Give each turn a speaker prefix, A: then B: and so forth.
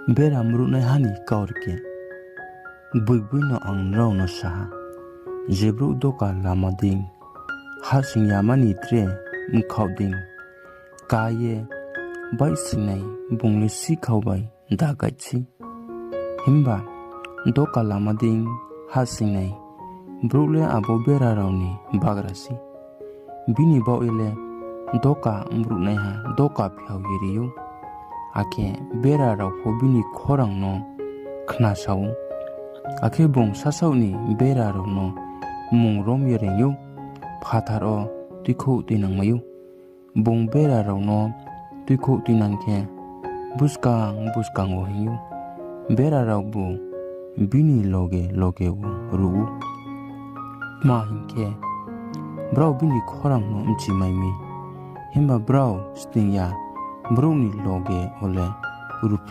A: Bera mrunai hani kaurke. Buibui no ang rau no saha. Jebru doka lama ding. Hasing yamani tre mkau ding. Kaye bai sinai bungli si kau bai dagaichi. Himba doka lama ding hasing nai. Brule abo bera rauni bagrasi. Bini bau ile doka mrunai ha doka piau yiriyu. Ake bera rau po bini korang no khna sau. Ake bong sasau ni bera rau no mung rom yereng yu. Phatar o tuikho tinang mayu. Bong bera rau no tuikho tinang ke buskang o hinyu. Bera rau bu bini loge u ruu. Ma hinke brau bini korang no mchi maimi. Himba brau sting ya brau ni loge ole urupe